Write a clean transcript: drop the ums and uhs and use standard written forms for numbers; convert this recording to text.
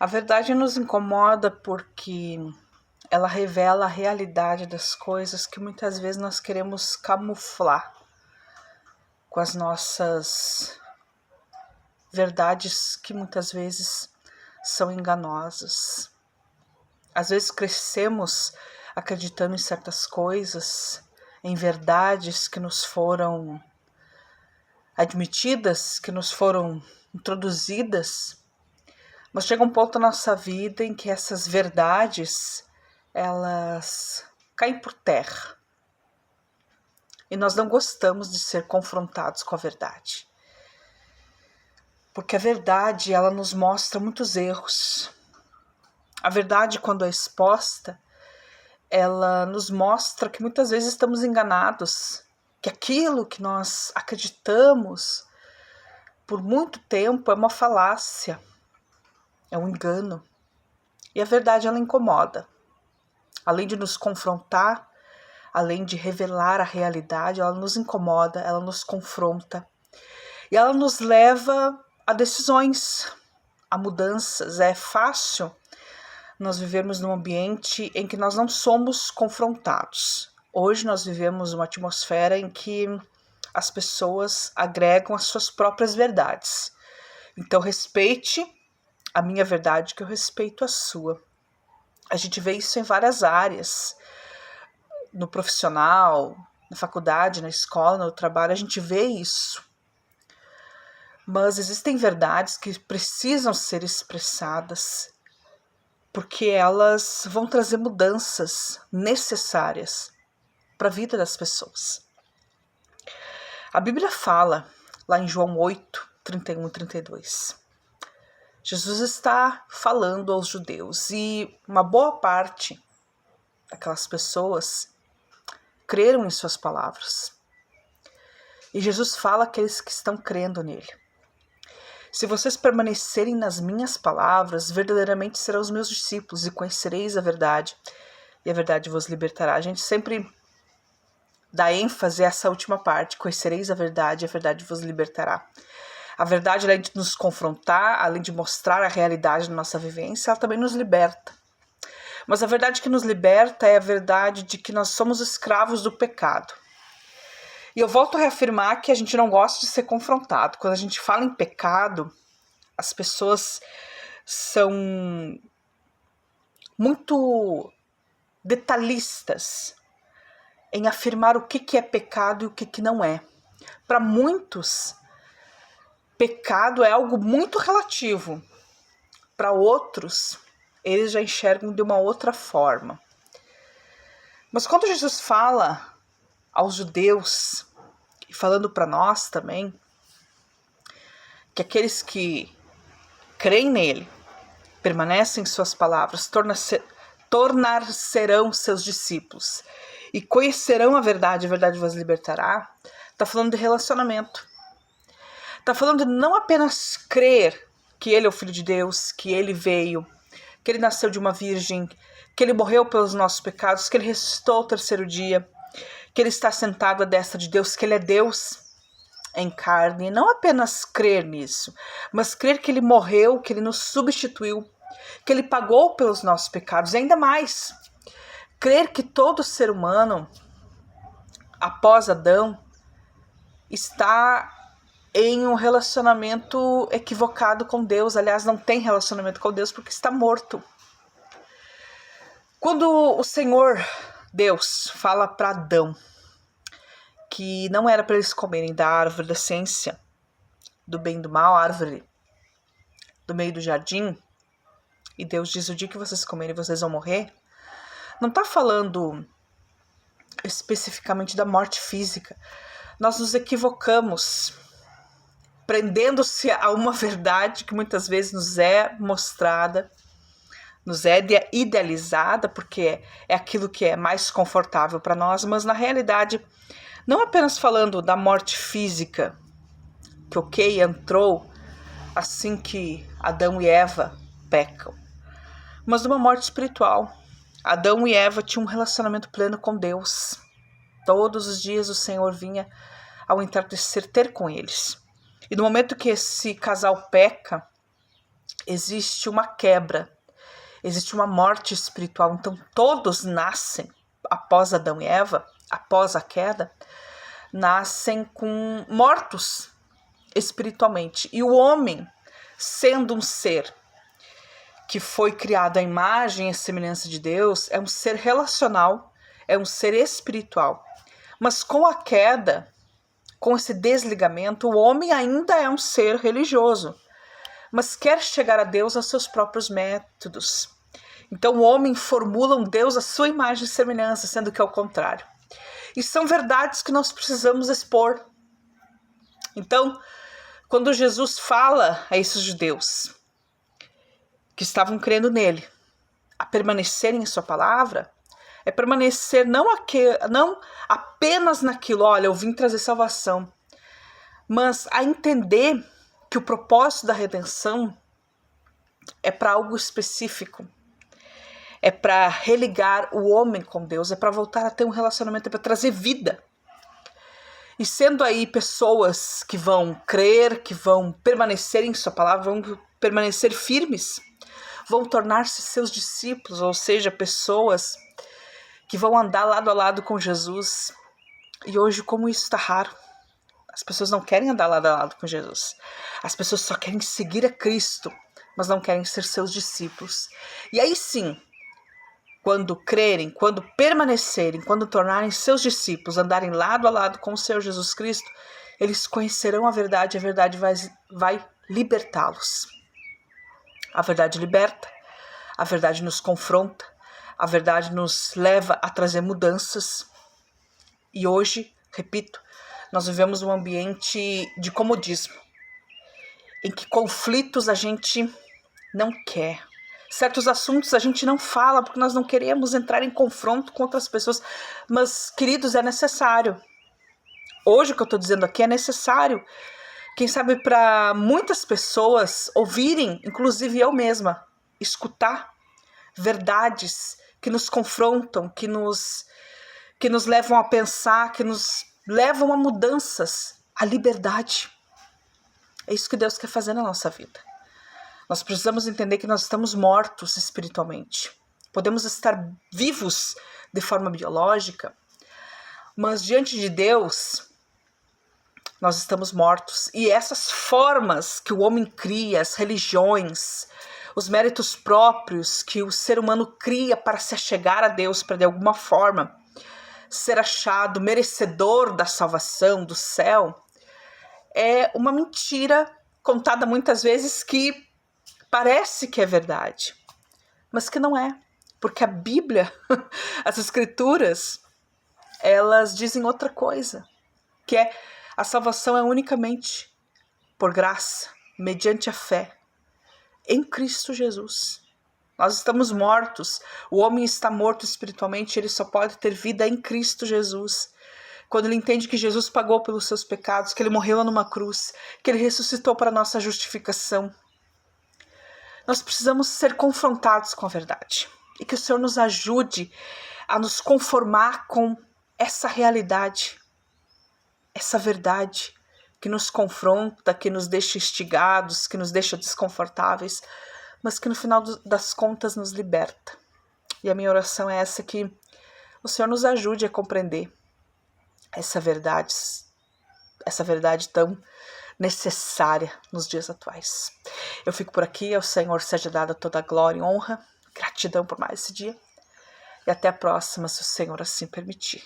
A verdade nos incomoda porque ela revela a realidade das coisas que muitas vezes nós queremos camuflar com as nossas verdades que muitas vezes são enganosas. Às vezes crescemos acreditando em certas coisas, em verdades que nos foram admitidas, que nos foram introduzidas, mas chega um ponto na nossa vida em que essas verdades, elas caem por terra. E nós não gostamos de ser confrontados com a verdade. Porque a verdade, ela nos mostra muitos erros. A verdade, quando é exposta, ela nos mostra que muitas vezes estamos enganados, que aquilo que nós acreditamos por muito tempo é uma falácia, é um engano. E a verdade, ela incomoda. Além de nos confrontar, além de revelar a realidade, ela nos incomoda, ela nos confronta. E ela nos leva a decisões, a mudanças. É fácil nós vivermos num ambiente em que nós não somos confrontados. Hoje nós vivemos uma atmosfera em que as pessoas agregam as suas próprias verdades. Então respeite a minha verdade que eu respeito a sua. A gente vê isso em várias áreas. No profissional, na faculdade, na escola, no trabalho, a gente vê isso. Mas existem verdades que precisam ser expressadas porque elas vão trazer mudanças necessárias para a vida das pessoas. A Bíblia fala, lá em João 8, 31 e 32, Jesus está falando aos judeus e uma boa parte daquelas pessoas creram em suas palavras. E Jesus fala àqueles que estão crendo nele: se vocês permanecerem nas minhas palavras, verdadeiramente serão os meus discípulos e conhecereis a verdade, e a verdade vos libertará. A gente sempre dá ênfase a essa última parte: conhecereis a verdade, e a verdade vos libertará. A verdade, além de nos confrontar, além de mostrar a realidade da nossa vivência, ela também nos liberta. Mas a verdade que nos liberta é a verdade de que nós somos escravos do pecado. E eu volto a reafirmar que a gente não gosta de ser confrontado. Quando a gente fala em pecado, as pessoas são muito detalhistas em afirmar o que é pecado e o que não é. Para muitos, pecado é algo muito relativo. Para outros, eles já enxergam de uma outra forma. Mas quando Jesus fala aos judeus, e falando para nós também, que aqueles que creem nele, permanecem em suas palavras, tornar-serão seus discípulos e conhecerão a verdade vos libertará, está falando de relacionamento. Está falando de não apenas crer que ele é o Filho de Deus, que ele veio, que ele nasceu de uma virgem, que ele morreu pelos nossos pecados, que ele ressuscitou ao terceiro dia, que ele está sentado à destra de Deus, que ele é Deus em carne. E não apenas crer nisso, mas crer que ele morreu, que ele nos substituiu, que ele pagou pelos nossos pecados. E ainda mais, crer que todo ser humano, após Adão, está em um relacionamento equivocado com Deus. Aliás, não tem relacionamento com Deus porque está morto. Quando o Senhor Deus fala para Adão que não era para eles comerem da árvore da ciência do bem e do mal, a árvore do meio do jardim, e Deus diz: o dia que vocês comerem vocês vão morrer, não está falando especificamente da morte física. Nós nos equivocamos, prendendo-se a uma verdade que muitas vezes nos é mostrada, nos é idealizada, porque é aquilo que é mais confortável para nós, mas na realidade, não apenas falando da morte física, que entrou assim que Adão e Eva pecam, mas de uma morte espiritual. Adão e Eva tinham um relacionamento pleno com Deus. Todos os dias o Senhor vinha ao entardecer ter com eles. E no momento que esse casal peca, existe uma quebra, existe uma morte espiritual. Então todos nascem, após Adão e Eva, após a queda, nascem com mortos espiritualmente. E o homem, sendo um ser que foi criado à imagem e semelhança de Deus, é um ser relacional, é um ser espiritual. Mas com a queda, com esse desligamento, o homem ainda é um ser religioso, mas quer chegar a Deus aos seus próprios métodos. Então o homem formula um Deus à sua imagem e semelhança, sendo que é o contrário. E são verdades que nós precisamos expor. Então, quando Jesus fala a esses judeus que estavam crendo nele, a permanecerem em sua palavra, é permanecer não apenas naquilo, olha, eu vim trazer salvação, mas a entender que o propósito da redenção é para algo específico, é para religar o homem com Deus, é para voltar a ter um relacionamento, é para trazer vida. E sendo aí pessoas que vão crer, que vão permanecer em sua palavra, vão permanecer firmes, vão tornar-se seus discípulos, ou seja, pessoas que vão andar lado a lado com Jesus. E hoje, como isso está raro, as pessoas não querem andar lado a lado com Jesus. As pessoas só querem seguir a Cristo, mas não querem ser seus discípulos. E aí sim, quando crerem, quando permanecerem, quando tornarem seus discípulos, andarem lado a lado com o Senhor Jesus Cristo, eles conhecerão a verdade vai libertá-los. A verdade liberta, a verdade nos confronta, a verdade nos leva a trazer mudanças. E hoje, repito, nós vivemos um ambiente de comodismo, em que conflitos a gente não quer. Certos assuntos a gente não fala porque nós não queremos entrar em confronto com outras pessoas. Mas, queridos, é necessário. Hoje o que eu estou dizendo aqui é necessário. Quem sabe para muitas pessoas ouvirem, inclusive eu mesma, escutar verdades que nos confrontam, que nos levam a pensar, que nos levam a mudanças, a liberdade. É isso que Deus quer fazer na nossa vida. Nós precisamos entender que nós estamos mortos espiritualmente. Podemos estar vivos de forma biológica, mas diante de Deus, nós estamos mortos. E essas formas que o homem cria, as religiões, os méritos próprios que o ser humano cria para se achegar a Deus, para de alguma forma ser achado merecedor da salvação, do céu, é uma mentira contada muitas vezes que parece que é verdade, mas que não é, porque a Bíblia, as Escrituras, elas dizem outra coisa, que é a salvação é unicamente por graça, mediante a fé, em Cristo Jesus. Nós estamos mortos, o homem está morto espiritualmente, ele só pode ter vida em Cristo Jesus. Quando ele entende que Jesus pagou pelos seus pecados, que ele morreu numa cruz, que ele ressuscitou para a nossa justificação. Nós precisamos ser confrontados com a verdade. E que o Senhor nos ajude a nos conformar com essa realidade, essa verdade que nos confronta, que nos deixa instigados, que nos deixa desconfortáveis, mas que no final das contas nos liberta. E a minha oração é essa, que o Senhor nos ajude a compreender essa verdade tão necessária nos dias atuais. Eu fico por aqui, ao Senhor seja dada toda a glória e honra, gratidão por mais esse dia, e até a próxima, se o Senhor assim permitir.